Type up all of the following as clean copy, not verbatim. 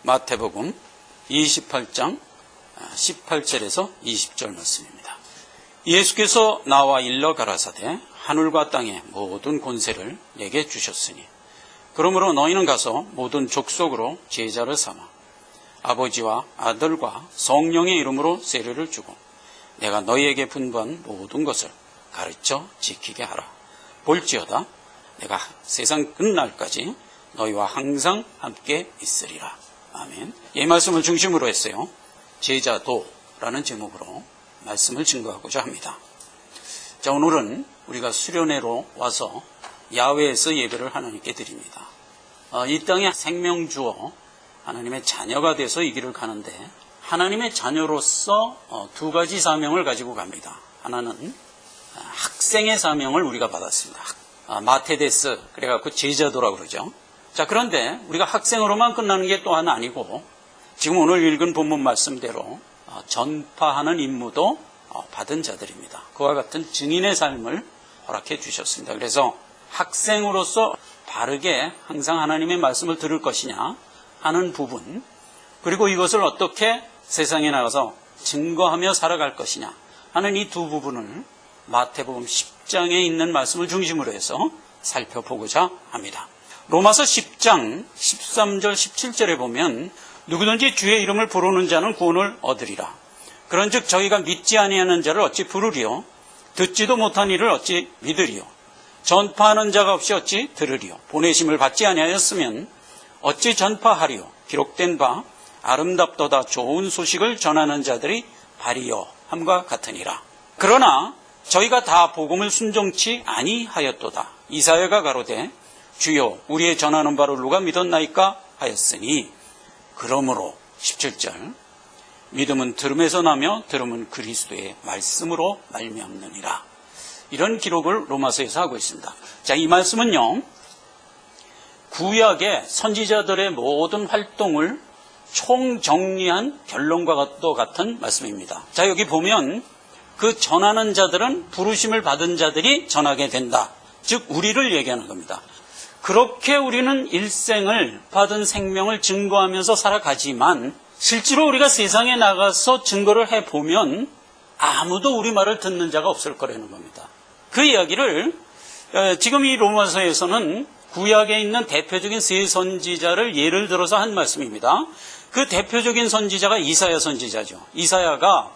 마태복음 28장 18절에서 20절 말씀입니다. 예수께서 나와 일러 가라사대 하늘과 땅의 모든 권세를 내게 주셨으니 그러므로 너희는 가서 모든 족속으로 제자를 삼아 아버지와 아들과 성령의 이름으로 세례를 주고 내가 너희에게 분부한 모든 것을 가르쳐 지키게 하라. 볼지어다 내가 세상 끝날까지 너희와 항상 함께 있으리라. 아멘. 이 말씀을 중심으로 했어요. 제자도라는 제목으로 말씀을 증거하고자 합니다. 자, 오늘은 우리가 수련회로 와서 야외에서 예배를 하나님께 드립니다. 이 땅에 생명 주어 하나님의 자녀가 돼서 이 길을 가는데 하나님의 자녀로서 두 가지 사명을 가지고 갑니다. 하나는 학생의 사명을 우리가 받았습니다. 마테데스, 그래갖고 제자도라고 그러죠. 자, 그런데 우리가 학생으로만 끝나는 게 또한 아니고 지금 오늘 읽은 본문 말씀대로 전파하는 임무도 받은 자들입니다. 그와 같은 증인의 삶을 허락해 주셨습니다. 그래서 학생으로서 바르게 항상 하나님의 말씀을 들을 것이냐 하는 부분, 그리고 이것을 어떻게 세상에 나가서 증거하며 살아갈 것이냐 하는 이 두 부분을 마태복음 10장에 있는 말씀을 중심으로 해서 살펴보고자 합니다. 로마서 10장 13절 17절에 보면 누구든지 주의 이름을 부르는 자는 구원을 얻으리라. 그런즉 저희가 믿지 아니하는 자를 어찌 부르리요? 듣지도 못한 이를 어찌 믿으리요? 전파하는 자가 없이 어찌 들으리요? 보내심을 받지 아니하였으면 어찌 전파하리요? 기록된 바 아름답도다 좋은 소식을 전하는 자들이 발이요 함과 같으니라. 그러나 저희가 다 복음을 순종치 아니하였도다. 이사야가 가로되 주여 우리의 전하는 바를 누가 믿었나이까 하였으니 그러므로 17절 믿음은 들음에서 나며 들음은 그리스도의 말씀으로 말미암느니라. 이런 기록을 로마서에서 하고 있습니다. 자, 이 말씀은요 구약의 선지자들의 모든 활동을 총정리한 결론과 같은 말씀입니다. 자, 여기 보면 그 전하는 자들은 부르심을 받은 자들이 전하게 된다. 즉 우리를 얘기하는 겁니다. 그렇게 우리는 일생을 받은 생명을 증거하면서 살아가지만 실제로 우리가 세상에 나가서 증거를 해보면 아무도 우리 말을 듣는 자가 없을 거라는 겁니다. 그 이야기를 지금 이 로마서에서는 구약에 있는 대표적인 세 선지자를 예를 들어서 한 말씀입니다. 그 대표적인 선지자가 이사야 선지자죠. 이사야가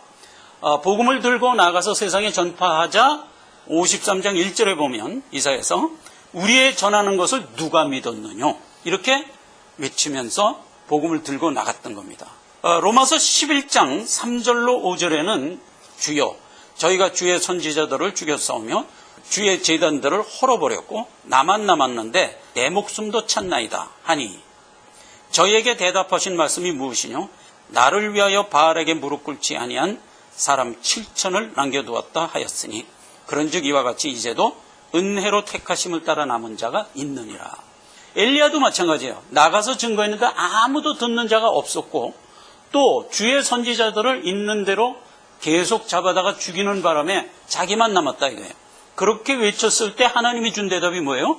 복음을 들고 나가서 세상에 전파하자 53장 1절에 보면 이사야에서 우리의 전하는 것을 누가 믿었느냐 이렇게 외치면서 복음을 들고 나갔던 겁니다. 로마서 11장 3절로 5절에는 주여 저희가 주의 선지자들을 죽였사오며 주의 제단들을 헐어버렸고 나만 남았는데 내 목숨도 찾나이다 하니 저희에게 대답하신 말씀이 무엇이뇨? 나를 위하여 바알에게 무릎 꿇지 아니한 사람 7천을 남겨두었다 하였으니 그런즉 이와 같이 이제도 은혜로 택하심을 따라 남은 자가 있느니라. 엘리야도 마찬가지예요. 나가서 증거했는데 아무도 듣는 자가 없었고 또 주의 선지자들을 있는 대로 계속 잡아다가 죽이는 바람에 자기만 남았다 이거예요. 그렇게 외쳤을 때 하나님이 준 대답이 뭐예요?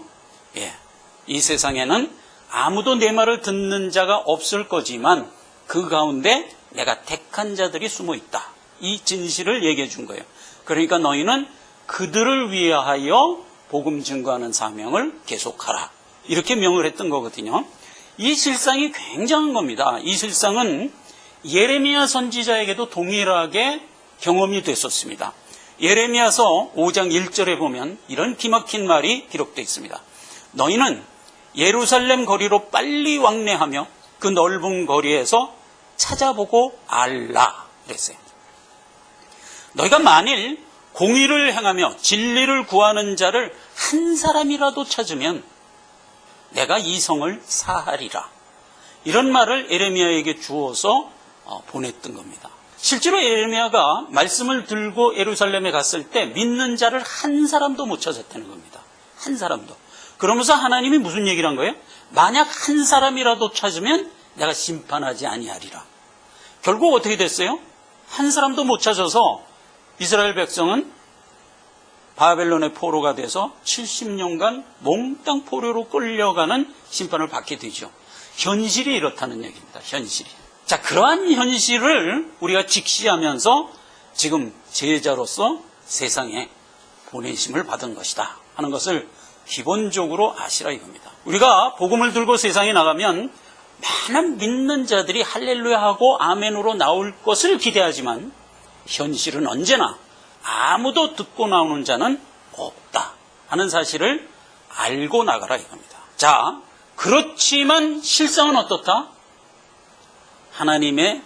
이 세상에는 아무도 내 말을 듣는 자가 없을 거지만 그 가운데 내가 택한 자들이 숨어 있다. 이 진실을 얘기해 준 거예요. 그러니까 너희는 그들을 위하여 복음 증거하는 사명을 계속하라. 이렇게 명을 했던 거거든요. 이 실상이 굉장한 겁니다. 이 실상은 예레미야 선지자에게도 동일하게 경험이 됐었습니다. 예레미야서 5장 1절에 보면 이런 기막힌 말이 기록되어 있습니다. 너희는 예루살렘 거리로 빨리 왕래하며 그 넓은 거리에서 찾아보고 알라 그랬어요. 너희가 만일 공의를 행하며 진리를 구하는 자를 한 사람이라도 찾으면 내가 이 성을 사하리라. 이런 말을 예레미야에게 주어서 보냈던 겁니다. 실제로 예레미야가 말씀을 들고 예루살렘에 갔을 때 믿는 자를 한 사람도 못 찾았다는 겁니다. 한 사람도. 그러면서 하나님이 무슨 얘기를 한 거예요? 만약 한 사람이라도 찾으면 내가 심판하지 아니하리라. 결국 어떻게 됐어요? 한 사람도 못 찾아서 이스라엘 백성은 바벨론의 포로가 돼서 70년간 몽땅 포로로 끌려가는 심판을 받게 되죠. 현실이 이렇다는 얘기입니다. 현실이. 자, 그러한 현실을 우리가 직시하면서 지금 제자로서 세상에 보내심을 받은 것이다 하는 것을 기본적으로 아시라 이겁니다. 우리가 복음을 들고 세상에 나가면 많은 믿는 자들이 할렐루야 하고 아멘으로 나올 것을 기대하지만 현실은 언제나 아무도 듣고 나오는 자는 없다 하는 사실을 알고 나가라 이겁니다. 자, 그렇지만 실상은 어떻다? 하나님의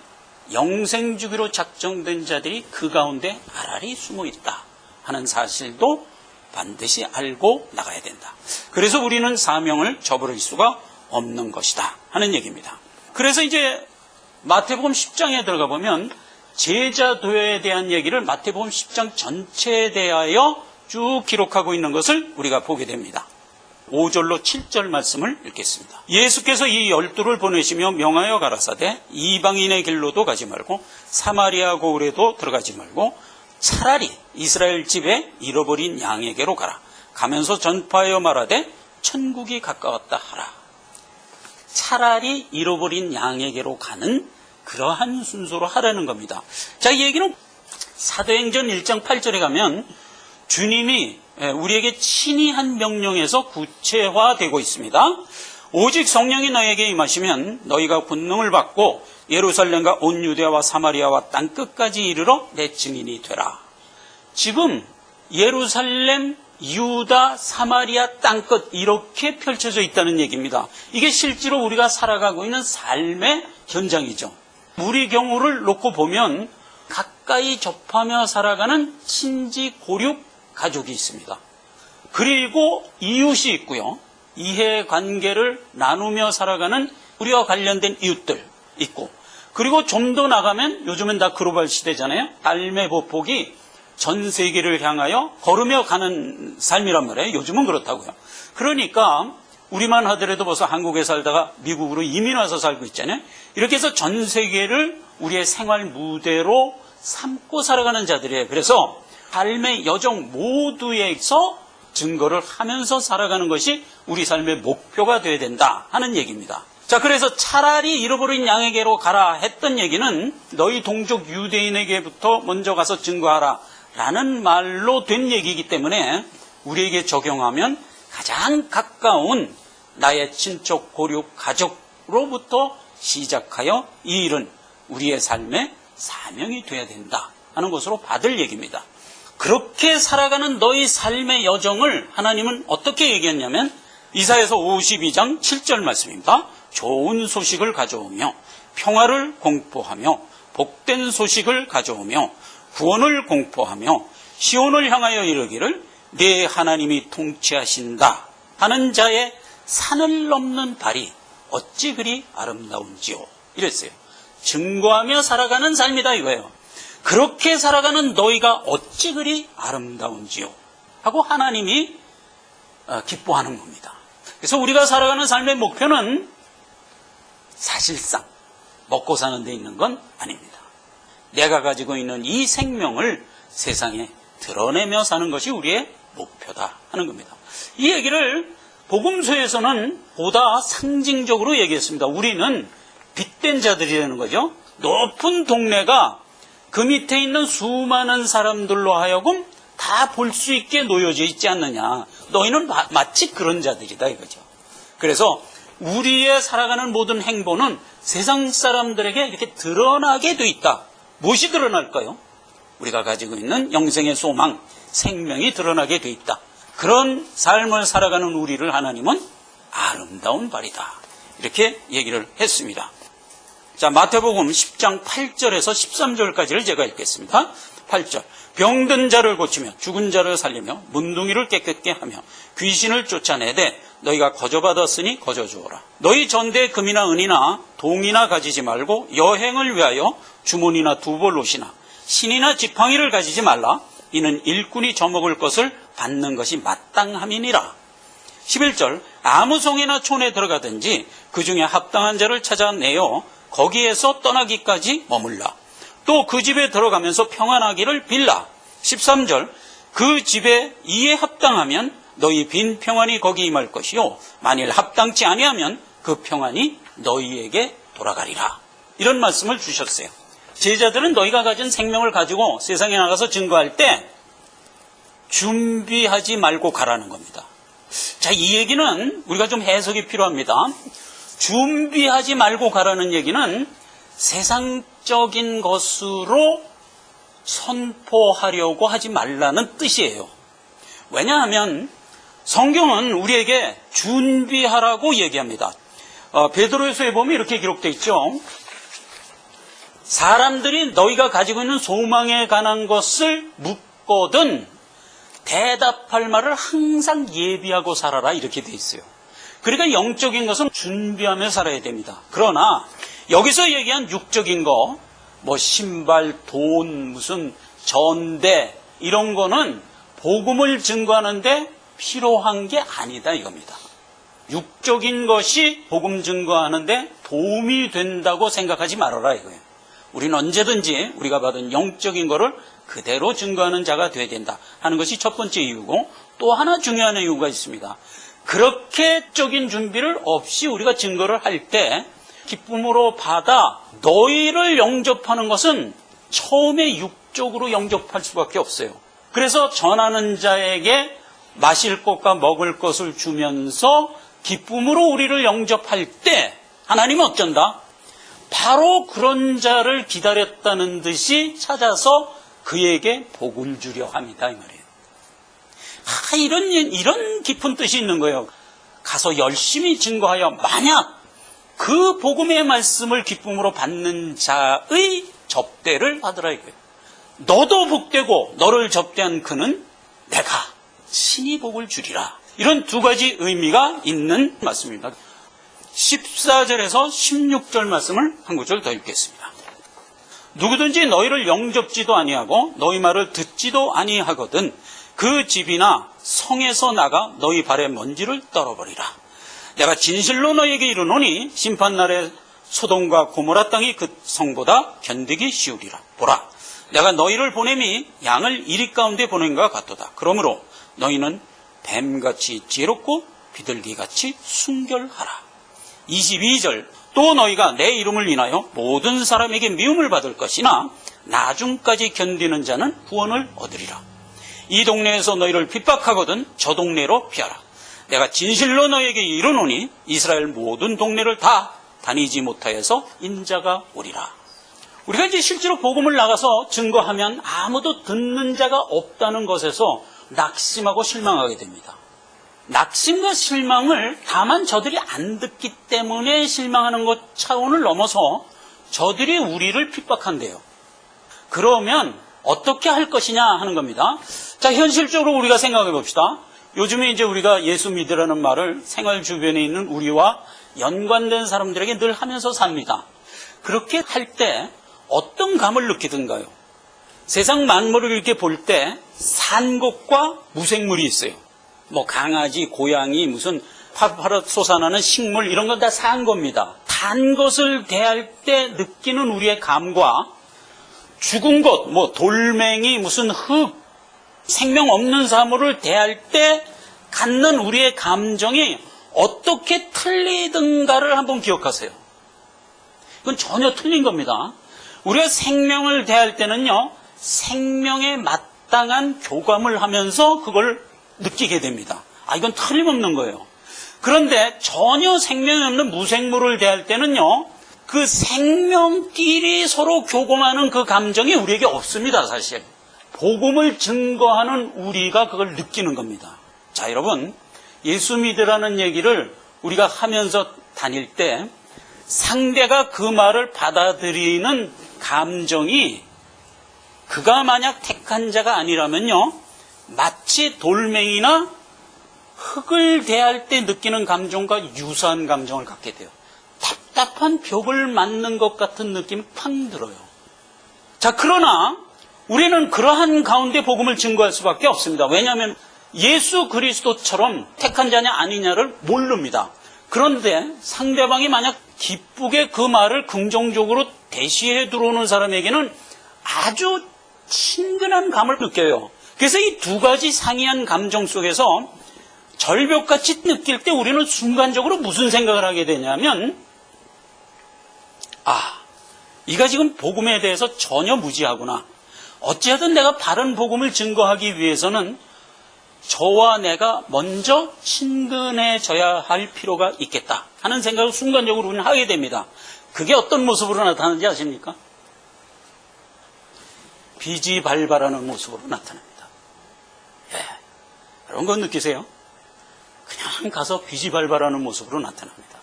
영생주기로 작정된 자들이 그 가운데 알알이 숨어 있다 하는 사실도 반드시 알고 나가야 된다. 그래서 우리는 사명을 저버릴 수가 없는 것이다 하는 얘기입니다. 그래서 이제 마태복음 10장에 들어가 보면 제자도에 대한 얘기를 마태복음 10장 전체에 대하여 쭉 기록하고 있는 것을 우리가 보게 됩니다. 5절로 7절 말씀을 읽겠습니다. 예수께서 이 12를 보내시며 명하여 가라사대 이방인의 길로도 가지 말고 사마리아 고을에도 들어가지 말고 차라리 이스라엘 집에 잃어버린 양에게로 가라. 가면서 전파하여 말하되 천국이 가까웠다 하라. 차라리 잃어버린 양에게로 가는 그러한 순서로 하라는 겁니다. 자, 이 얘기는 사도행전 1장 8절에 가면 주님이 우리에게 친히 한 명령에서 구체화되고 있습니다. 오직 성령이 너에게 임하시면 너희가 권능을 받고 예루살렘과 온 유대와 사마리아와 땅끝까지 이르러 내 증인이 되라. 지금 예루살렘, 유다, 사마리아 땅끝 이렇게 펼쳐져 있다는 얘기입니다. 이게 실제로 우리가 살아가고 있는 삶의 현장이죠. 우리 경우를 놓고 보면 가까이 접하며 살아가는 친지 고륙 가족이 있습니다. 그리고 이웃이 있고요. 이해관계를 나누며 살아가는 우리와 관련된 이웃들 있고, 그리고 좀 더 나가면 요즘은 다 글로벌 시대잖아요. 삶의 보폭이 전 세계를 향하여 걸으며 가는 삶이란 말이에요. 요즘은 그렇다고요. 그러니까 우리만 하더라도 벌써 한국에 살다가 미국으로 이민 와서 살고 있잖아요. 이렇게 해서 전 세계를 우리의 생활 무대로 삼고 살아가는 자들이에요. 그래서 삶의 여정 모두에서 증거를 하면서 살아가는 것이 우리 삶의 목표가 되어야 된다 하는 얘기입니다. 자, 그래서 차라리 잃어버린 양에게로 가라 했던 얘기는 너희 동족 유대인에게부터 먼저 가서 증거하라 라는 말로 된 얘기이기 때문에 우리에게 적용하면 가장 가까운 나의 친척, 고륙, 가족으로부터 시작하여 이 일은 우리의 삶의 사명이 되어야 된다 하는 것으로 받을 얘기입니다. 그렇게 살아가는 너희 삶의 여정을 하나님은 어떻게 얘기했냐면 이사야서 52장 7절 말씀입니다. 좋은 소식을 가져오며 평화를 공포하며 복된 소식을 가져오며 구원을 공포하며 시온을 향하여 이르기를 내 하나님이 통치하신다 하는 자의 산을 넘는 발이 어찌 그리 아름다운지요. 이랬어요. 증거하며 살아가는 삶이다 이거예요. 그렇게 살아가는 너희가 어찌 그리 아름다운지요 하고 하나님이 기뻐하는 겁니다. 그래서 우리가 살아가는 삶의 목표는 사실상 먹고 사는 데 있는 건 아닙니다. 내가 가지고 있는 이 생명을 세상에 드러내며 사는 것이 우리의 목표다 하는 겁니다. 이 얘기를 복음서에서는 보다 상징적으로 얘기했습니다. 우리는 빚된 자들이라는 거죠. 높은 동네가 그 밑에 있는 수많은 사람들로 하여금 다 볼 수 있게 놓여져 있지 않느냐. 너희는 마치 그런 자들이다 이거죠. 그래서 우리의 살아가는 모든 행보는 세상 사람들에게 이렇게 드러나게 돼 있다. 무엇이 드러날까요? 우리가 가지고 있는 영생의 소망, 생명이 드러나게 돼 있다. 그런 삶을 살아가는 우리를 하나님은 아름다운 발이다. 이렇게 얘기를 했습니다. 자, 마태복음 10장 8절에서 13절까지를 제가 읽겠습니다. 8절. 병든 자를 고치며 죽은 자를 살리며 문둥이를 깨끗게 하며 귀신을 쫓아내되 너희가 거저받았으니 거저주어라. 너희 전대에 금이나 은이나 동이나 가지지 말고 여행을 위하여 주머니나 두벌옷이나 신이나 지팡이를 가지지 말라. 이는 일꾼이 저먹을 것을 받는 것이 마땅함이니라. 11절. 아무 성이나 촌에 들어가든지 그 중에 합당한 자를 찾아내어 거기에서 떠나기까지 머물라. 또 그 집에 들어가면서 평안하기를 빌라. 13절. 그 집에 이에 합당하면 너희 빈 평안이 거기 임할 것이요 만일 합당치 아니하면 그 평안이 너희에게 돌아가리라. 이런 말씀을 주셨어요. 제자들은 너희가 가진 생명을 가지고 세상에 나가서 증거할 때 준비하지 말고 가라는 겁니다. 자, 이 얘기는 우리가 좀 해석이 필요합니다. 준비하지 말고 가라는 얘기는 세상적인 것으로 선포하려고 하지 말라는 뜻이에요. 왜냐하면 성경은 우리에게 준비하라고 얘기합니다. 베드로후서에 보면 이렇게 기록되어 있죠. 사람들이 너희가 가지고 있는 소망에 관한 것을 묻거든 대답할 말을 항상 예비하고 살아라, 이렇게 되어 있어요. 그러니까 영적인 것은 준비하며 살아야 됩니다. 그러나 여기서 얘기한 육적인 거, 뭐 신발, 돈, 무슨 전대 이런 거는 복음을 증거하는데 필요한 게 아니다 이겁니다. 육적인 것이 복음 증거하는데 도움이 된다고 생각하지 말아라 이거예요. 우리는 언제든지 우리가 받은 영적인 거를 그대로 증거하는 자가 되어야 된다 하는 것이 첫 번째 이유고, 또 하나 중요한 이유가 있습니다. 그렇게 적인 준비를 없이 우리가 증거를 할 때 기쁨으로 받아 너희를 영접하는 것은 처음에 육적으로 영접할 수밖에 없어요. 그래서 전하는 자에게 마실 것과 먹을 것을 주면서 기쁨으로 우리를 영접할 때 하나님은 어쩐다? 바로 그런 자를 기다렸다는 듯이 찾아서 그에게 복을 주려 합니다, 이 말이에요. 이런 깊은 뜻이 있는 거예요. 가서 열심히 증거하여 만약 그 복음의 말씀을 기쁨으로 받는 자의 접대를 받으라 이거예요. 너도 복되고 너를 접대한 그는 내가 친히 복을 주리라. 이런 두 가지 의미가 있는 말씀입니다. 14절에서 16절 말씀을 한 구절 더 읽겠습니다. 누구든지 너희를 영접지도 아니하고 너희 말을 듣지도 아니하거든 그 집이나 성에서 나가 너희 발의 먼지를 떨어버리라. 내가 진실로 너희에게 이르노니 심판날에 소돔과 고모라 땅이 그 성보다 견디기 쉬우리라. 보라, 내가 너희를 보냄이 양을 이리 가운데 보낸 것 같도다. 그러므로 너희는 뱀같이 지혜롭고 비둘기같이 순결하라. 22절, 또 너희가 내 이름을 인하여 모든 사람에게 미움을 받을 것이나 나중까지 견디는 자는 구원을 얻으리라. 이 동네에서 너희를 핍박하거든 저 동네로 피하라. 내가 진실로 너희에게 이르노니 이스라엘 모든 동네를 다 다니지 못하여서 인자가 오리라. 우리가 이제 실제로 복음을 나가서 증거하면 아무도 듣는 자가 없다는 것에서 낙심하고 실망하게 됩니다. 낙심과 실망을 다만 저들이 안 듣기 때문에 실망하는 것 차원을 넘어서 저들이 우리를 핍박한대요. 그러면 어떻게 할 것이냐 하는 겁니다. 자, 현실적으로 우리가 생각해 봅시다. 요즘에 이제 우리가 예수 믿으라는 말을 생활 주변에 있는 우리와 연관된 사람들에게 늘 하면서 삽니다. 그렇게 할 때 어떤 감을 느끼던가요? 세상 만물을 이렇게 볼 때 산 것과 무생물이 있어요. 뭐 강아지, 고양이, 무슨 파파라 솟아나는 식물 이런 건 다 산 겁니다. 단 것을 대할 때 느끼는 우리의 감과 죽은 것, 뭐 돌멩이, 무슨 흙, 생명 없는 사물을 대할 때 갖는 우리의 감정이 어떻게 틀리든가를 한번 기억하세요. 이건 전혀 틀린 겁니다. 우리가 생명을 대할 때는요, 생명에 마땅한 교감을 하면서 그걸 느끼게 됩니다. 이건 틀림없는 거예요. 그런데 전혀 생명이 없는 무생물을 대할 때는요, 그 생명끼리 서로 교감하는 그 감정이 우리에게 없습니다, 사실. 복음을 증거하는 우리가 그걸 느끼는 겁니다. 자, 여러분, 예수 믿으라는 얘기를 우리가 하면서 다닐 때 상대가 그 말을 받아들이는 감정이 그가 만약 택한 자가 아니라면요, 마치 돌멩이나 흙을 대할 때 느끼는 감정과 유사한 감정을 갖게 돼요. 답답한 벽을 맞는 것 같은 느낌이 팍 들어요. 자, 그러나 우리는 그러한 가운데 복음을 증거할 수밖에 없습니다. 왜냐하면 예수 그리스도처럼 택한 자냐 아니냐를 모릅니다. 그런데 상대방이 만약 기쁘게 그 말을 긍정적으로 대시해 들어오는 사람에게는 아주 친근한 감을 느껴요. 그래서 이 두 가지 상이한 감정 속에서 절벽같이 느낄 때 우리는 순간적으로 무슨 생각을 하게 되냐면 이가 지금 복음에 대해서 전혀 무지하구나. 어찌하든 내가 바른 복음을 증거하기 위해서는 저와 내가 먼저 친근해져야 할 필요가 있겠다 하는 생각을 순간적으로 우리는 하게 됩니다. 그게 어떤 모습으로 나타나는지 아십니까? 비지발발하는 모습으로 나타납니다. 여러분 그건 느끼세요? 그냥 가서 비지발발하는 모습으로 나타납니다.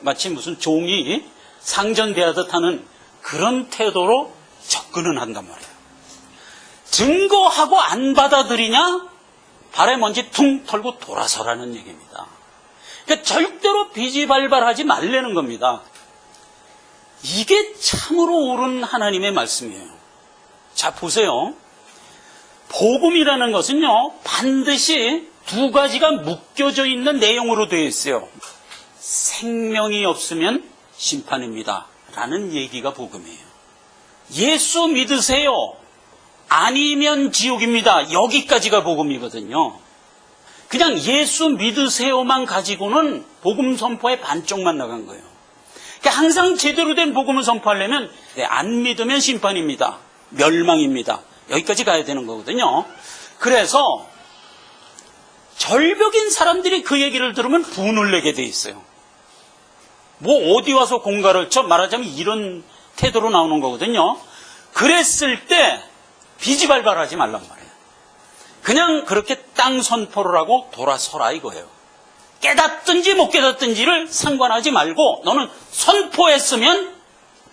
마치 무슨 종이 상전대하듯 하는 그런 태도로 접근을 한단 말이에요. 증거하고 안 받아들이냐? 발에 먼지 퉁 털고 돌아서라는 얘기입니다. 그러니까 절대로 비지발발하지 말라는 겁니다. 이게 참으로 옳은 하나님의 말씀이에요. 자, 보세요. 복음이라는 것은요, 반드시 두 가지가 묶여져 있는 내용으로 되어 있어요. 생명이 없으면 심판입니다. 라는 얘기가 복음이에요. 예수 믿으세요. 아니면 지옥입니다. 여기까지가 복음이거든요. 그냥 예수 믿으세요만 가지고는 복음 선포의 반쪽만 나간 거예요. 그러니까 항상 제대로 된 복음을 선포하려면 안 믿으면 심판입니다. 멸망입니다. 여기까지 가야 되는 거거든요. 그래서 절벽인 사람들이 그 얘기를 들으면 분을 내게 돼 있어요. 뭐 어디 와서 공갈을 쳐? 말하자면 이런 태도로 나오는 거거든요. 그랬을 때 비지발발하지 말란 말이에요. 그냥 그렇게 땅 선포를 하고 돌아서라 이거예요. 깨닫든지 못 깨닫든지를 상관하지 말고 너는 선포했으면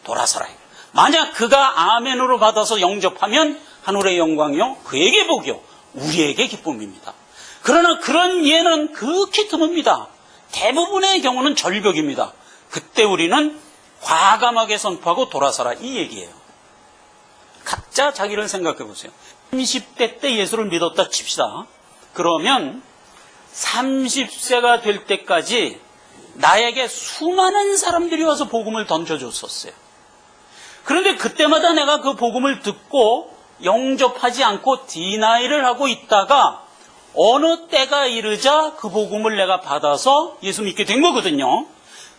돌아서라. 만약 그가 아멘으로 받아서 영접하면 하늘의 영광이요 그에게 복이요 우리에게 기쁨입니다. 그러나 그런 예는 극히 드뭅니다. 대부분의 경우는 절벽입니다. 그때 우리는 과감하게 선포하고 돌아서라 이 얘기예요. 각자 자기를 생각해 보세요. 30대 때 예수를 믿었다 칩시다. 그러면 30세가 될 때까지 나에게 수많은 사람들이 와서 복음을 던져줬었어요. 그런데 그때마다 내가 그 복음을 듣고 영접하지 않고 디나이를 하고 있다가 어느 때가 이르자 그 복음을 내가 받아서 예수 믿게 된 거거든요.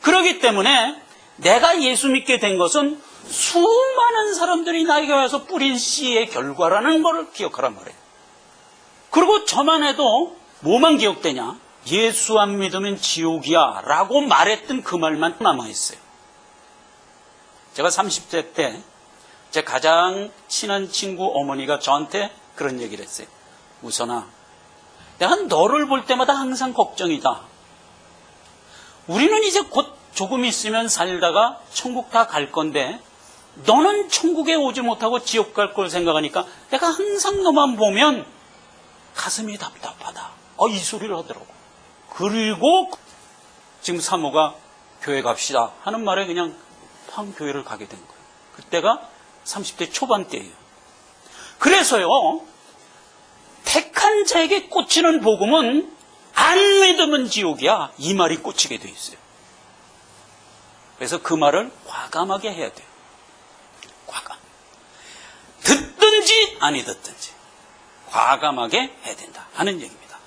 그렇기 때문에 내가 예수 믿게 된 것은 수많은 사람들이 나에게 와서 뿌린 씨의 결과라는 걸 기억하란 말이에요. 그리고 저만 해도 뭐만 기억되냐? 예수 안 믿으면 지옥이야 라고 말했던 그 말만 남아있어요. 제가 30대 때 제 가장 친한 친구 어머니가 저한테 그런 얘기를 했어요. 우선아, 내가 너를 볼 때마다 항상 걱정이다. 우리는 이제 곧 조금 있으면 살다가 천국 다 갈 건데 너는 천국에 오지 못하고 지옥 갈 걸 생각하니까 내가 항상 너만 보면 가슴이 답답하다. 이 소리를 하더라고. 그리고 지금 사모가 교회 갑시다 하는 말에 그냥 팡 교회를 가게 된 거예요. 그때가 30대 초반 때예요. 그래서요, 택한 자에게 꽂히는 복음은 안 믿으면 지옥이야 이 말이 꽂히게 돼 있어요. 그래서 그 말을 과감하게 해야 돼요. 과감. 듣든지 아니 듣든지 과감하게 해야 된다 하는 얘기입니다.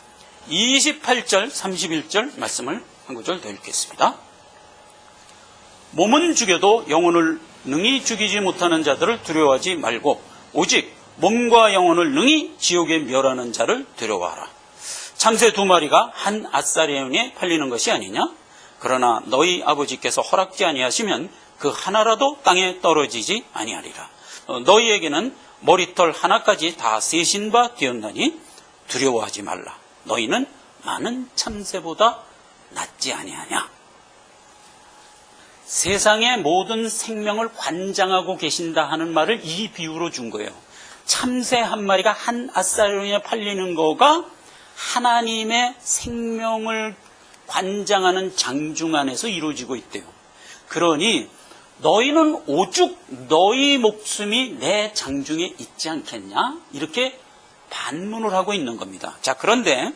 28절 31절 말씀을 한 구절 더 읽겠습니다. 몸은 죽여도 영혼을 능히 죽이지 못하는 자들을 두려워하지 말고 오직 몸과 영혼을 능히 지옥에 멸하는 자를 두려워하라. 참새 2마리가 한 아사리온에 팔리는 것이 아니냐? 그러나 너희 아버지께서 허락지 아니하시면 그 하나라도 땅에 떨어지지 아니하리라. 너희에게는 머리털 하나까지 다 세신 바 되었나니 두려워하지 말라. 너희는 많은 참새보다 낫지 아니하냐? 세상의 모든 생명을 관장하고 계신다 하는 말을 이 비유로 준 거예요. 참새 한 마리가 한 아사리온에 팔리는 거가 하나님의 생명을 관장하는 장중 안에서 이루어지고 있대요. 그러니 너희는 오죽 너희 목숨이 내 장중에 있지 않겠냐? 이렇게 반문을 하고 있는 겁니다. 자, 그런데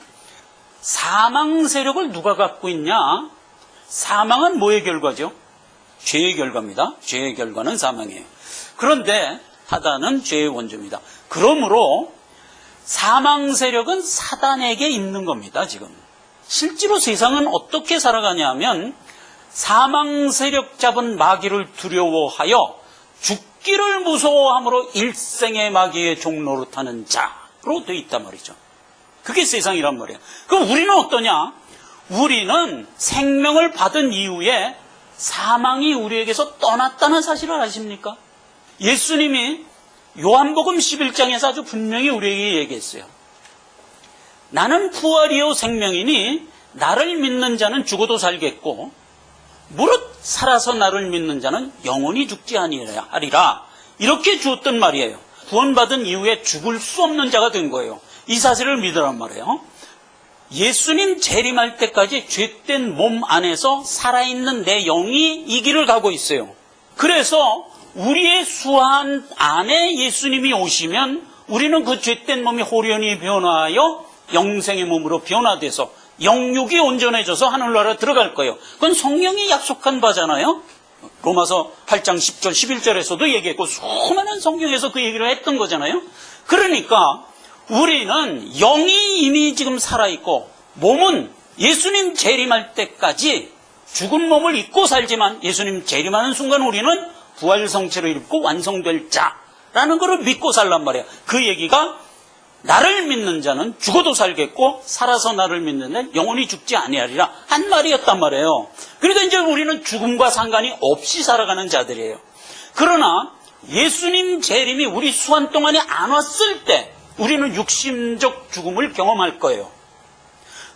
사망 세력을 누가 갖고 있냐? 사망은 뭐의 결과죠? 죄의 결과입니다. 죄의 결과는 사망이에요. 그런데 사단은 죄의 원조입니다. 그러므로 사망 세력은 사단에게 있는 겁니다. 지금 실제로 세상은 어떻게 살아가냐면 사망 세력 잡은 마귀를 두려워하여 죽기를 무서워함으로 일생의 마귀의 종로로 타는 자로 되어 있단 말이죠. 그게 세상이란 말이에요. 그럼 우리는 어떠냐? 우리는 생명을 받은 이후에 사망이 우리에게서 떠났다는 사실을 아십니까? 예수님이 요한복음 11장에서 아주 분명히 우리에게 얘기했어요. 나는 부활이요 생명이니 나를 믿는 자는 죽어도 살겠고 무릇 살아서 나를 믿는 자는 영원히 죽지 아니하리라. 이렇게 주었던 말이에요. 구원받은 이후에 죽을 수 없는 자가 된 거예요. 이 사실을 믿으란 말이에요. 예수님 재림할 때까지 죄된 몸 안에서 살아있는 내 영이 이 길을 가고 있어요. 그래서 우리의 수한 안에 예수님이 오시면 우리는 그 죄된 몸이 호련히 변화하여 영생의 몸으로 변화돼서 영육이 온전해져서 하늘나라 들어갈 거예요. 그건 성령이 약속한 바잖아요. 로마서 8장 10절 11절에서도 얘기했고 수많은 성경에서 그 얘기를 했던 거잖아요. 그러니까 우리는 영이 이미 지금 살아있고 몸은 예수님 재림할 때까지 죽은 몸을 입고 살지만 예수님 재림하는 순간 우리는 부활 성체로 입고 완성될 자라는 것을 믿고 살란 말이에요. 그 얘기가 나를 믿는 자는 죽어도 살겠고 살아서 나를 믿는 자는 영원히 죽지 아니하리라 한 말이었단 말이에요. 그러니까 이제 우리는 죽음과 상관이 없이 살아가는 자들이에요. 그러나 예수님 재림이 우리 수한 동안에 안 왔을 때 우리는 육신적 죽음을 경험할 거예요.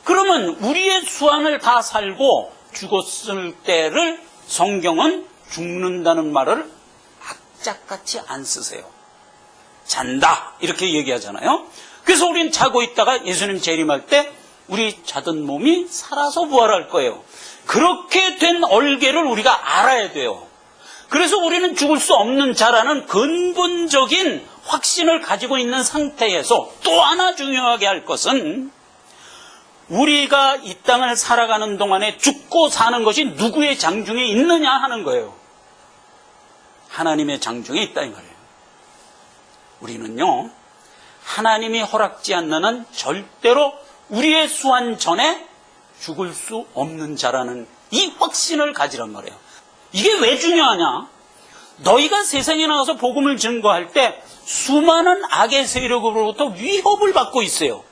그러면 우리의 수한을 다 살고 죽었을 때를 성경은 죽는다는 말을 악착같이 안 쓰세요. 잔다 이렇게 얘기하잖아요. 그래서 우린 자고 있다가 예수님 재림할 때 우리 자던 몸이 살아서 부활할 거예요. 그렇게 된 얼개를 우리가 알아야 돼요. 그래서 우리는 죽을 수 없는 자라는 근본적인 확신을 가지고 있는 상태에서 또 하나 중요하게 할 것은 우리가 이 땅을 살아가는 동안에 죽고 사는 것이 누구의 장중에 있느냐 하는 거예요. 하나님의 장중에 있다 이 말이에요. 우리는요, 하나님이 허락지 않는 한 절대로 우리의 수한 전에 죽을 수 없는 자라는 이 확신을 가지란 말이에요. 이게 왜 중요하냐? 너희가 세상에 나가서 복음을 증거할 때 수많은 악의 세력으로부터 위협을 받고 있어요.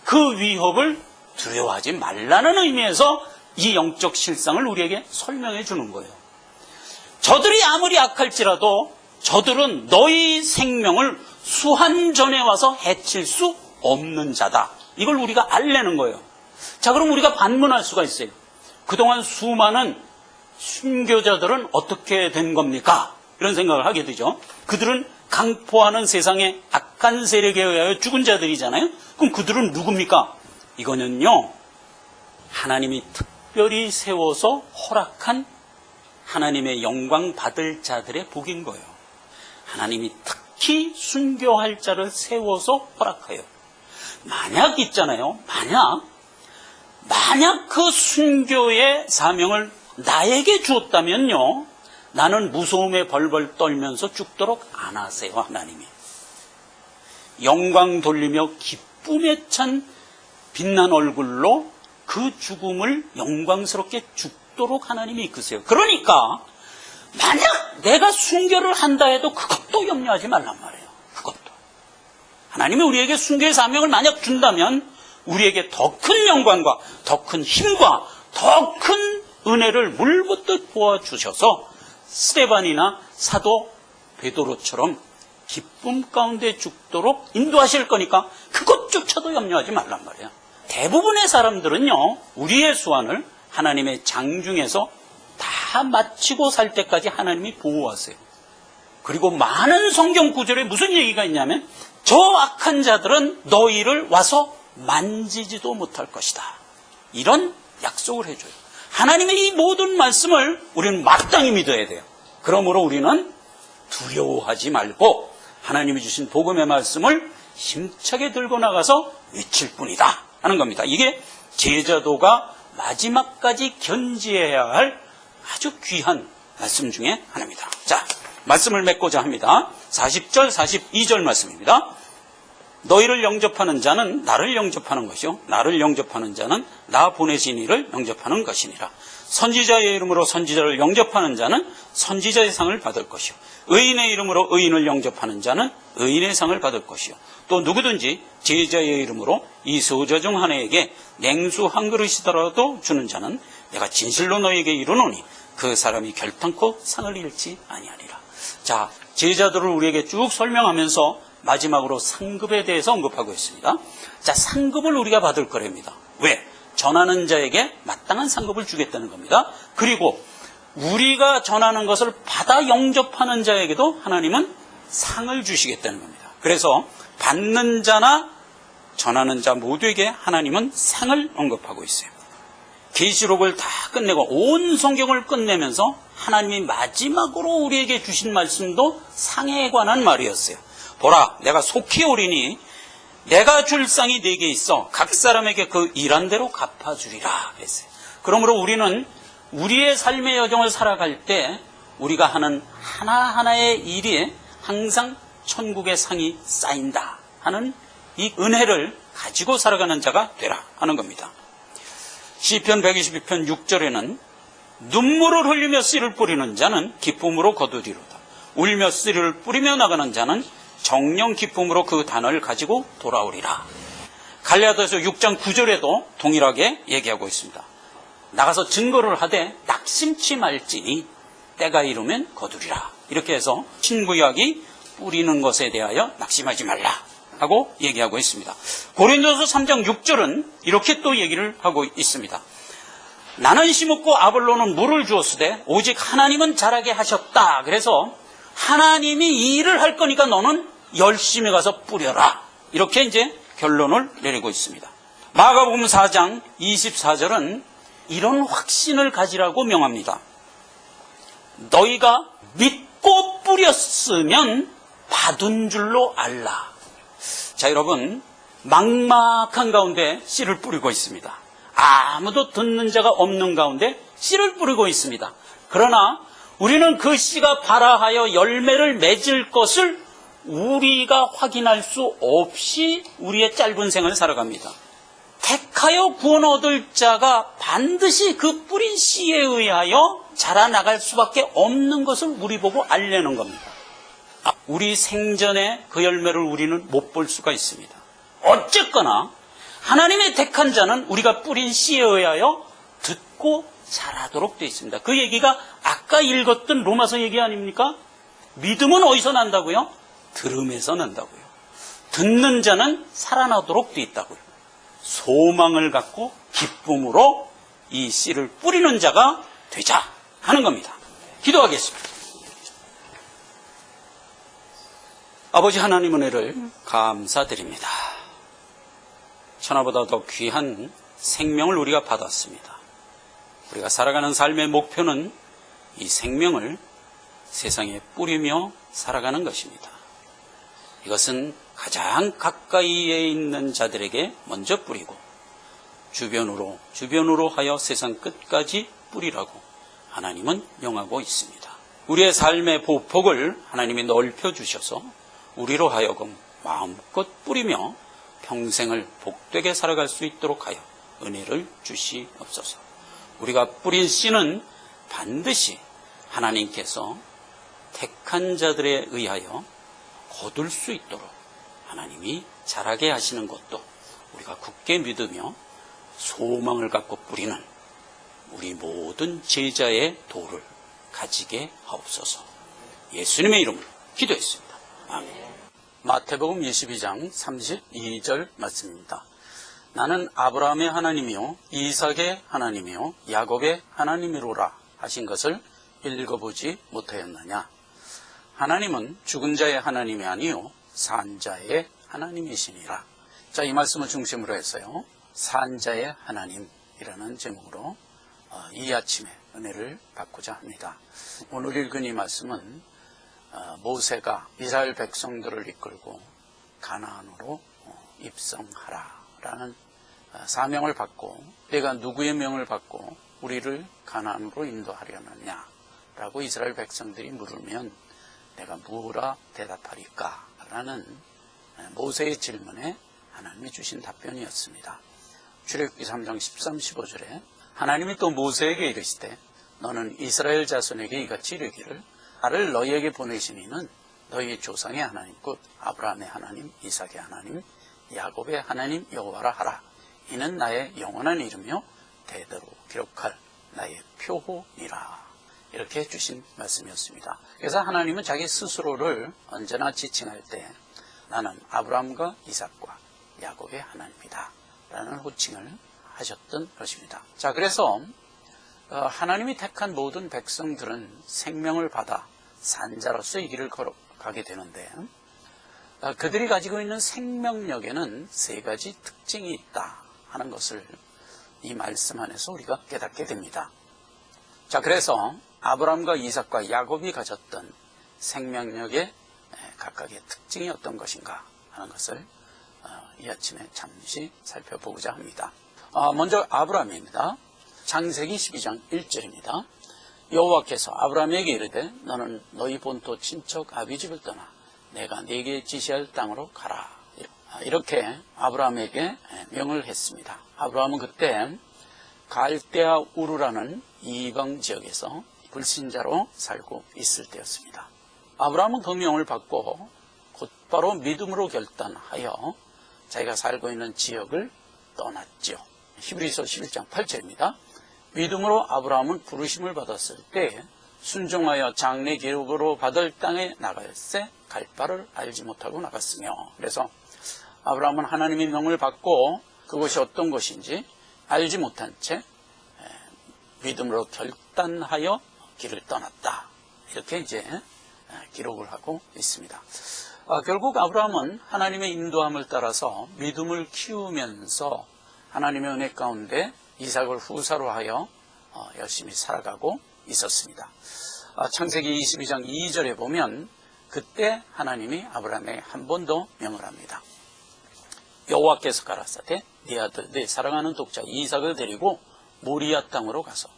그 위협을 두려워하지 말라는 의미에서 이 영적 실상을 우리에게 설명해 주는 거예요. 저들이 아무리 악할지라도 저들은 너희 생명을 수한 전에 와서 해칠 수 없는 자다. 이걸 우리가 알려는 거예요. 자, 그럼 우리가 반문할 수가 있어요. 그동안 수많은 순교자들은 어떻게 된 겁니까? 이런 생각을 하게 되죠. 그들은 강포하는 세상의 악한 세력에 의하여 죽은 자들이잖아요. 그럼 그들은 누굽니까? 이거는요, 하나님이 특별히 세워서 허락한 하나님의 영광 받을 자들의 복인 거예요. 하나님이 특히 순교할 자를 세워서 허락해요. 만약 있잖아요. 만약 그 순교의 사명을 나에게 주었다면요, 나는 무서움에 벌벌 떨면서 죽도록 안 하세요. 하나님이 영광 돌리며 기쁨에 찬 빛난 얼굴로 그 죽음을 영광스럽게 죽도록 하나님이 이끄세요. 그러니까 만약 내가 순교를 한다 해도 그것도 염려하지 말란 말이에요. 그것도 하나님이 우리에게 순교의 사명을 만약 준다면 우리에게 더 큰 영광과 더 큰 힘과 더 큰 은혜를 물붓듯 부어주셔서 스데반이나 사도 베드로처럼 기쁨 가운데 죽도록 인도하실 거니까 그것조차도 염려하지 말란 말이에요. 대부분의 사람들은요, 우리의 수완을 하나님의 장중에서 다 마치고 살 때까지 하나님이 보호하세요. 그리고 많은 성경 구절에 무슨 얘기가 있냐면 저 악한 자들은 너희를 와서 만지지도 못할 것이다. 이런 약속을 해줘요. 하나님의 이 모든 말씀을 우리는 마땅히 믿어야 돼요. 그러므로 우리는 두려워하지 말고 하나님이 주신 복음의 말씀을 힘차게 들고 나가서 외칠 뿐이다 하는 겁니다. 이게 제자도가 마지막까지 견지해야 할 아주 귀한 말씀 중에 하나입니다. 자, 말씀을 맺고자 합니다. 40절, 42절 말씀입니다. 너희를 영접하는 자는 나를 영접하는 것이요 나를 영접하는 자는 나 보내신 이를 영접하는 것이니라. 선지자의 이름으로 선지자를 영접하는 자는 선지자의 상을 받을 것이요 의인의 이름으로 의인을 영접하는 자는 의인의 상을 받을 것이요 또 누구든지 제자의 이름으로 이 소자 중 하나에게 냉수 한 그릇이더라도 주는 자는 내가 진실로 너에게 이르노니 그 사람이 결탄코 상을 잃지 아니하리라. 자, 제자들을 우리에게 쭉 설명하면서 마지막으로 상급에 대해서 언급하고 있습니다. 자, 상급을 우리가 받을 거랍니다. 왜? 전하는 자에게 마땅한 상급을 주겠다는 겁니다. 그리고 우리가 전하는 것을 받아 영접하는 자에게도 하나님은 상을 주시겠다는 겁니다. 그래서 받는 자나 전하는 자 모두에게 하나님은 상을 언급하고 있어요. 계시록을 다 끝내고 온 성경을 끝내면서 하나님이 마지막으로 우리에게 주신 말씀도 상에 관한 말이었어요. 보라, 내가 속히 오리니 내가 줄 상이 네게 있어 각 사람에게 그 일한 대로 갚아주리라 그랬어요. 그러므로 우리는 우리의 삶의 여정을 살아갈 때 우리가 하는 하나하나의 일이 항상 천국의 상이 쌓인다 하는 이 은혜를 가지고 살아가는 자가 되라 하는 겁니다. 시편 122편 6절에는 눈물을 흘리며 씨를 뿌리는 자는 기쁨으로 거두리로다. 울며 씨를 뿌리며 나가는 자는 정령 기쁨으로 그 단어를 가지고 돌아오리라. 갈라디아서 6장 9절에도 동일하게 얘기하고 있습니다. 나가서 증거를 하되 낙심치 말지니 때가 이르면 거두리라. 이렇게 해서 신구약이 뿌리는 것에 대하여 낙심하지 말라 하고 얘기하고 있습니다. 고린도서 3장 6절은 이렇게 또 얘기를 하고 있습니다. 나는 심었고 아볼로는 물을 주었으되 오직 하나님은 자라게 하셨다. 그래서 하나님이 이 일을 할 거니까 너는 열심히 가서 뿌려라. 이렇게 이제 결론을 내리고 있습니다. 마가복음 4장 24절은 이런 확신을 가지라고 명합니다. 너희가 믿고 뿌렸으면 받은 줄로 알라. 자, 여러분, 막막한 가운데 씨를 뿌리고 있습니다. 아무도 듣는 자가 없는 가운데 씨를 뿌리고 있습니다. 그러나 우리는 그 씨가 발아하여 열매를 맺을 것을 우리가 확인할 수 없이 우리의 짧은 생을 살아갑니다. 택하여 구원 얻을 자가 반드시 그 뿌린 씨에 의하여 자라나갈 수밖에 없는 것을 우리 보고 알려는 겁니다. 우리 생전에 그 열매를 우리는 못 볼 수가 있습니다. 어쨌거나 하나님의 택한 자는 우리가 뿌린 씨에 의하여 듣고 자라도록 되어 있습니다. 그 얘기가 아까 읽었던 로마서 얘기 아닙니까? 믿음은 어디서 난다고요? 들음에서 난다고요. 듣는 자는 살아나도록 되어 있다고요. 소망을 갖고 기쁨으로 이 씨를 뿌리는 자가 되자 하는 겁니다. 기도하겠습니다. 아버지 하나님 은혜를 감사드립니다. 천하보다 더 귀한 생명을 우리가 받았습니다. 우리가 살아가는 삶의 목표는 이 생명을 세상에 뿌리며 살아가는 것입니다. 이것은 가장 가까이에 있는 자들에게 먼저 뿌리고 주변으로 하여 세상 끝까지 뿌리라고 하나님은 명하고 있습니다. 우리의 삶의 보폭을 하나님이 넓혀 주셔서 우리로 하여금 마음껏 뿌리며 평생을 복되게 살아갈 수 있도록 하여 은혜를 주시옵소서. 우리가 뿌린 씨는 반드시 하나님께서 택한 자들에 의하여 거둘 수 있도록 하나님이 자라게 하시는 것도 우리가 굳게 믿으며 소망을 갖고 뿌리는 우리 모든 제자의 도를 가지게 하옵소서. 예수님의 이름으로 기도했습니다. 아멘. 마태복음 22장 32절 말씀입니다. 나는 아브라함의 하나님이요 이삭의 하나님이요 야곱의 하나님이로라 하신 것을 읽어보지 못하였느냐. 하나님은 죽은 자의 하나님이 아니요 산 자의 하나님이시니라. 자, 이 말씀을 중심으로 해서요 산 자의 하나님이라는 제목으로 이 아침에 은혜를 받고자 합니다. 오늘 읽은 이 말씀은 모세가 이스라엘 백성들을 이끌고 가나안으로 입성하라라는 사명을 받고 내가 누구의 명을 받고 우리를 가나안으로 인도하려느냐라고 이스라엘 백성들이 물으면 내가 무엇라 대답하리까 라는 모세의 질문에 하나님이 주신 답변이었습니다. 출애굽기 3장 13, 15절에 하나님이 또 모세에게 이르시되 너는 이스라엘 자손에게 이같이 이르기를 나를 너희에게 보내신 이는 너희 조상의 하나님 곧 아브라함의 하나님, 이삭의 하나님, 야곱의 하나님 여호와라 하라. 이는 나의 영원한 이름이요 대대로 기록할 나의 표호니라. 이렇게 주신 말씀이었습니다. 그래서 하나님은 자기 스스로를 언제나 지칭할 때 나는 아브라함과 이삭과 야곱의 하나님이다 라는 호칭을 하셨던 것입니다. 자, 그래서 하나님이 택한 모든 백성들은 생명을 받아 산자로서 이 길을 걸어가게 되는데 그들이 가지고 있는 생명력에는 세 가지 특징이 있다 하는 것을 이 말씀 안에서 우리가 깨닫게 됩니다. 자, 그래서 아브라함과 이삭과 야곱이 가졌던 생명력의 각각의 특징이 어떤 것인가 하는 것을 이 아침에 잠시 살펴보고자 합니다. 먼저 아브라함입니다. 창세기 12장 1절입니다. 여호와께서 아브라함에게 이르되 너는 너희 본토 친척 아비집을 떠나 내가 네게 지시할 땅으로 가라. 이렇게 아브라함에게 명을 했습니다. 아브라함은 그때 갈대아 우르라는 이방 지역에서 불신자로 살고 있을 때였습니다. 아브라함은 그 명을 받고 곧바로 믿음으로 결단하여 자기가 살고 있는 지역을 떠났죠. 히브리서 11장 8절입니다. 믿음으로 아브라함은 부르심을 받았을 때 순종하여 장래 기록으로 받을 땅에 나갈새 갈 바를 알지 못하고 나갔으며, 그래서 아브라함은 하나님의 명을 받고 그것이 어떤 것인지 알지 못한 채 믿음으로 결단하여 길을 떠났다. 이렇게 이제 기록을 하고 있습니다. 결국 아브라함은 하나님의 인도함을 따라서 믿음을 키우면서 하나님의 은혜 가운데 이삭을 후사로 하여 열심히 살아가고 있었습니다. 창세기 22장 2절에 보면 그때 하나님이 아브라함에게 한 번 더 명을 합니다. 여호와께서 가라사대 네 아들 내 사랑하는 독자 이삭을 데리고 모리아 땅으로 가서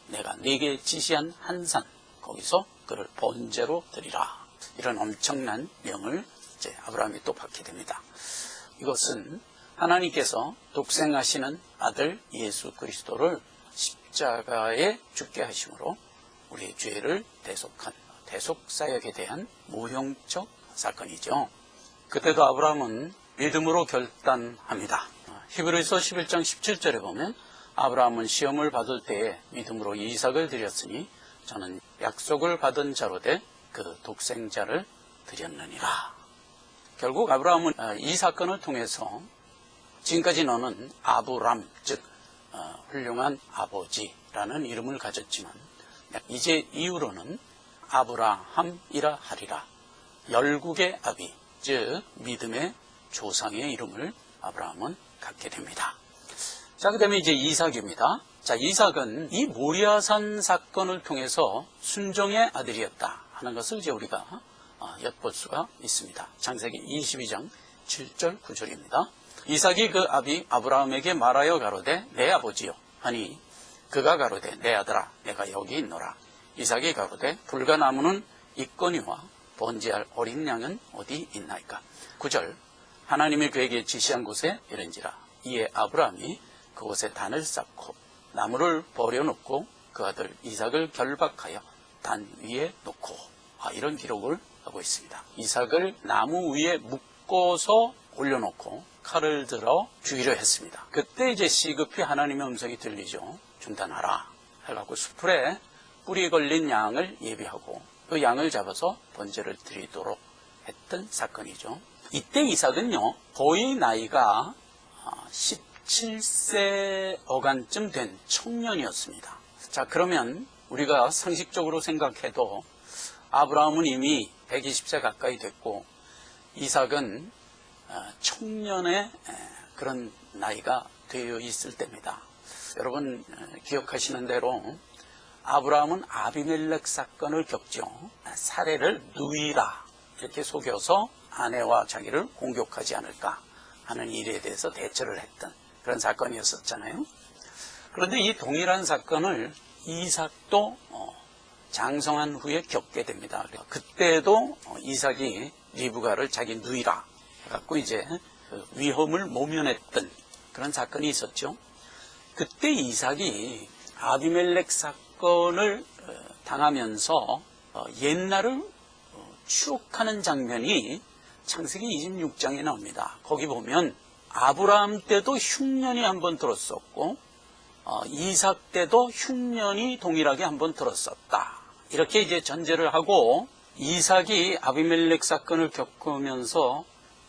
내가 네게 지시한 한 산 거기서 그를 번제로 드리라. 이런 엄청난 명을 이제 아브라함이 또 받게 됩니다. 이것은 하나님께서 독생하시는 아들 예수 그리스도를 십자가에 죽게 하심으로 우리의 죄를 대속한 대속사역에 대한 모형적 사건이죠. 그때도 아브라함은 믿음으로 결단합니다. 히브리서 11장 17절에 보면 아브라함은 시험을 받을 때에 믿음으로 이삭을 드렸으니 저는 약속을 받은 자로 돼 그 독생자를 드렸느니라. 결국 아브라함은 이 사건을 통해서 지금까지 너는 아브람, 즉 훌륭한 아버지라는 이름을 가졌지만 이제 이후로는 아브라함이라 하리라. 열국의 아비, 즉 믿음의 조상의 이름을 아브라함은 갖게 됩니다. 자, 그 다음에 이제 이삭입니다. 자, 이삭은 이 모리아산 사건을 통해서 순종의 아들이었다 하는 것을 이제 우리가 엿볼 수가 있습니다. 창세기 22장 7절 9절입니다. 이삭이 그 아비 아브라함에게 말하여 가로되 내 아버지요 하니 그가 가로되 내 아들아 내가 여기 있노라. 이삭이 가로되 불가나무는 있거니와 번제할 어린 양은 어디 있나이까. 9절 하나님이 그에게 지시한 곳에 이른지라. 이에 아브라함이 그곳에 단을 쌓고 나무를 버려놓고 그 아들 이삭을 결박하여 단 위에 놓고, 이런 기록을 하고 있습니다. 이삭을 나무 위에 묶어서 올려놓고 칼을 들어 죽이려 했습니다. 그때 이제 시급히 하나님의 음성이 들리죠. 중단하라 해갖고 수풀에 뿔이 걸린 양을 예비하고 그 양을 잡아서 번제를 드리도록 했던 사건이죠. 이때 이삭은요 거의 나이가 17세 어간쯤 된 청년이었습니다. 자, 그러면 우리가 상식적으로 생각해도 아브라함은 이미 120세 가까이 됐고 이삭은 청년의 그런 나이가 되어 있을 때입니다. 여러분 기억하시는 대로 아브라함은 아비멜렉 사건을 겪죠. 사례를 누이라 이렇게 속여서 아내와 자기를 공격하지 않을까 하는 일에 대해서 대처를 했던 그런 사건이었었잖아요. 그런데 이 동일한 사건을 이삭도 장성한 후에 겪게 됩니다. 그때도 이삭이 리브가를 자기 누이라 갖고 이제 위험을 모면했던 그런 사건이 있었죠. 그때 이삭이 아비멜렉 사건을 당하면서 옛날을 추억하는 장면이 창세기 26장에 나옵니다. 거기 보면 아브라함 때도 흉년이 한번 들었었고 이삭 때도 흉년이 동일하게 한번 들었었다. 이렇게 이제 전제를 하고 이삭이 아비멜렉 사건을 겪으면서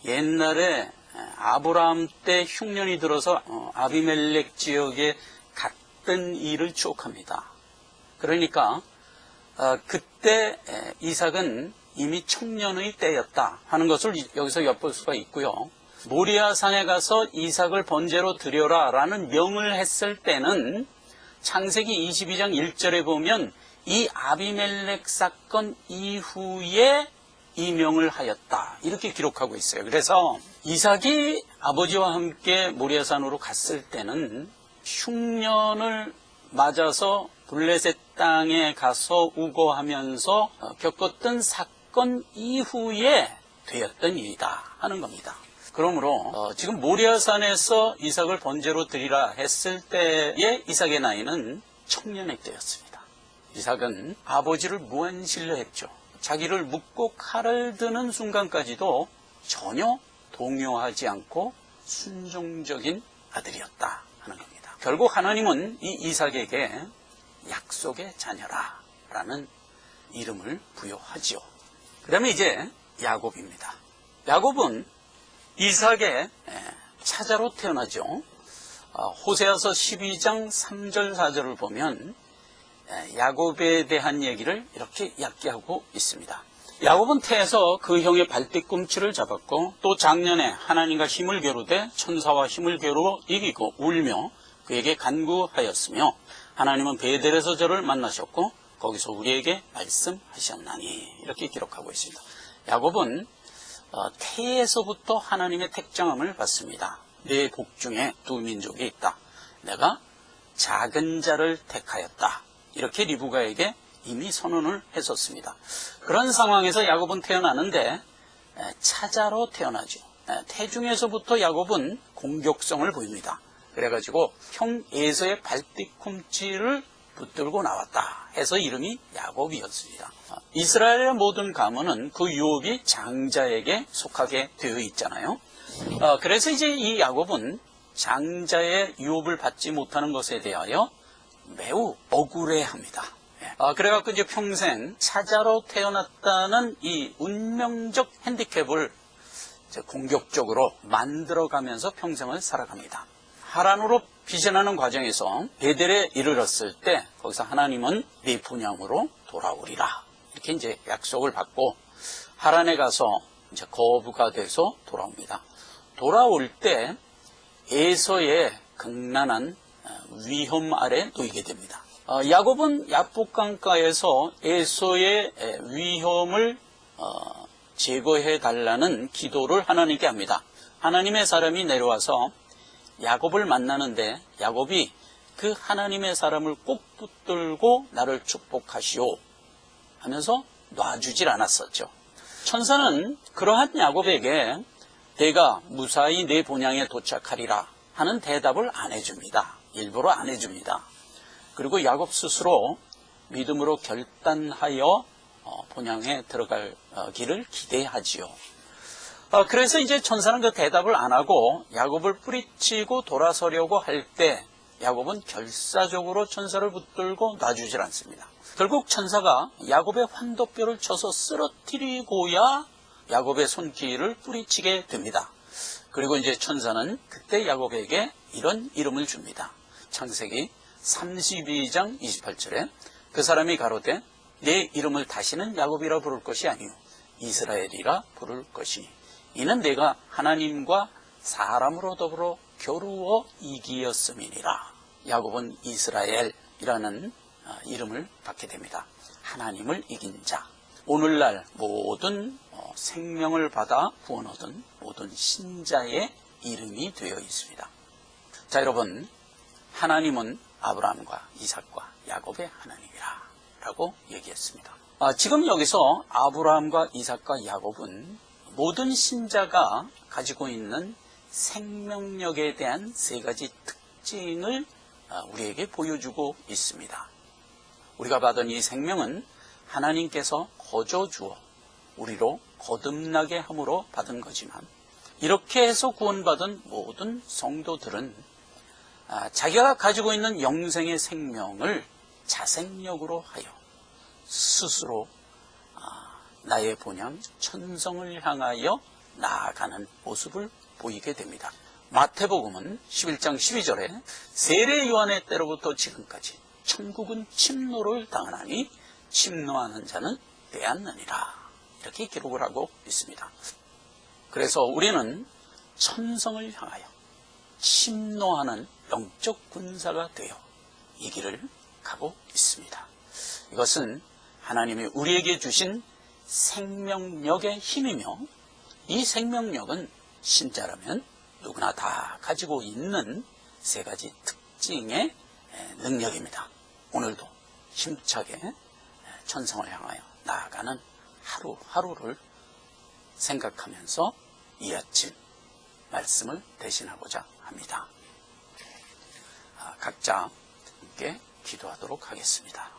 옛날에 아브라함 때 흉년이 들어서 아비멜렉 지역에 갔던 일을 추억합니다. 그러니까 그때 이삭은 이미 청년의 때였다 하는 것을 여기서 엿볼 수가 있고요. 모리아 산에 가서 이삭을 번제로 드려라 라는 명을 했을 때는 창세기 22장 1절에 보면 이 아비멜렉 사건 이후에 이 명을 하였다 이렇게 기록하고 있어요. 그래서 이삭이 아버지와 함께 모리아 산으로 갔을 때는 흉년을 맞아서 블레셋 땅에 가서 우거하면서 겪었던 사건 이후에 되었던 일이다 하는 겁니다. 그러므로 지금 모리아산에서 이삭을 번제로 드리라 했을 때의 이삭의 나이는 청년의 때였습니다. 이삭은 아버지를 무한 신뢰했죠. 자기를 묻고 칼을 드는 순간까지도 전혀 동요하지 않고 순종적인 아들이었다 하는 겁니다. 결국 하나님은 이 이삭에게 약속의 자녀라 라는 이름을 부여하지요. 그 다음에 이제 야곱입니다. 야곱은 이삭의 차자로 태어나죠. 호세아서 12장 3절 4절을 보면 야곱에 대한 얘기를 이렇게 얕게 하고 있습니다. 야곱은 태에서 그 형의 발뒤꿈치를 잡았고 또 작년에 하나님과 힘을 겨루되 천사와 힘을 겨루어 이기고 울며 그에게 간구하였으며 하나님은 베델에서 저를 만나셨고 거기서 우리에게 말씀하셨나니 이렇게 기록하고 있습니다. 야곱은 태에서부터 하나님의 택정함을 받습니다. 내 복 중에 두 민족이 있다. 내가 작은 자를 택하였다. 이렇게 리브가에게 이미 선언을 했었습니다. 그런 상황에서 야곱은 태어나는데 차자로 태어나죠. 태중에서부터 야곱은 공격성을 보입니다. 그래가지고 형 에서의 발뒤꿈치를 붙들고 나왔다 해서 이름이 야곱이었습니다. 이스라엘의 모든 가문은 그 유업이 장자에게 속하게 되어 있잖아요. 그래서 이제 이 야곱은 장자의 유업을 받지 못하는 것에 대하여 매우 억울해합니다. 그래갖고 이제 평생 차자로 태어났다는 이 운명적 핸디캡을 공격적으로 만들어가면서 평생을 살아갑니다. 하란으로 피신하는 과정에서 베델에 이르렀을 때 거기서 하나님은 네 분향으로 돌아오리라 이렇게 이제 약속을 받고 하란에 가서 이제 거부가 돼서 돌아옵니다. 돌아올 때 에서의 극난한 위험 아래 놓이게 됩니다. 야곱은 야복강가에서 에서의 위험을 제거해 달라는 기도를 하나님께 합니다. 하나님의 사람이 내려와서 야곱을 만나는데 야곱이 그 하나님의 사람을 꼭 붙들고 나를 축복하시오 하면서 놔주질 않았었죠. 천사는 그러한 야곱에게 내가 무사히 내 본향에 도착하리라 하는 대답을 안 해줍니다. 일부러 안 해줍니다. 그리고 야곱 스스로 믿음으로 결단하여 본향에 들어갈 길을 기대하지요. 그래서 이제 천사는 그 대답을 안 하고 야곱을 뿌리치고 돌아서려고 할 때 야곱은 결사적으로 천사를 붙들고 놔주질 않습니다. 결국 천사가 야곱의 환도뼈를 쳐서 쓰러뜨리고야 야곱의 손길을 뿌리치게 됩니다. 그리고 이제 천사는 그때 야곱에게 이런 이름을 줍니다. 창세기 32장 28절에 그 사람이 가로되 내 이름을 다시는 야곱이라 부를 것이 아니요 이스라엘이라 부를 것이니 이는 내가 하나님과 사람으로 더불어 겨루어 이기었음이니라. 야곱은 이스라엘이라는 이름을 받게 됩니다. 하나님을 이긴 자. 오늘날 모든 생명을 받아 구원 얻은 모든 신자의 이름이 되어 있습니다. 자, 여러분, 하나님은 아브라함과 이삭과 야곱의 하나님이라 라고 얘기했습니다. 지금 여기서 아브라함과 이삭과 야곱은 모든 신자가 가지고 있는 생명력에 대한 세 가지 특징을 우리에게 보여주고 있습니다. 우리가 받은 이 생명은 하나님께서 거저주어 우리로 거듭나게 함으로 받은 거지만, 이렇게 해서 구원받은 모든 성도들은 자기가 가지고 있는 영생의 생명을 자생력으로 하여 스스로 나의 본향 천성을 향하여 나아가는 모습을 보이게 됩니다. 마태복음은 11장 12절에 세례 요한의 때로부터 지금까지 천국은 침노를 당하나니 침노하는 자는 빼앗느니라, 이렇게 기록을 하고 있습니다. 그래서 우리는 천성을 향하여 침노하는 영적 군사가 되어 이 길을 가고 있습니다. 이것은 하나님이 우리에게 주신 생명력의 힘이며, 이 생명력은 신자라면 누구나 다 가지고 있는 세 가지 특징의 능력입니다. 오늘도 힘차게 천성을 향하여 나아가는 하루하루를 생각하면서 이 아침 말씀을 대신하고자 합니다. 각자 함께 기도하도록 하겠습니다.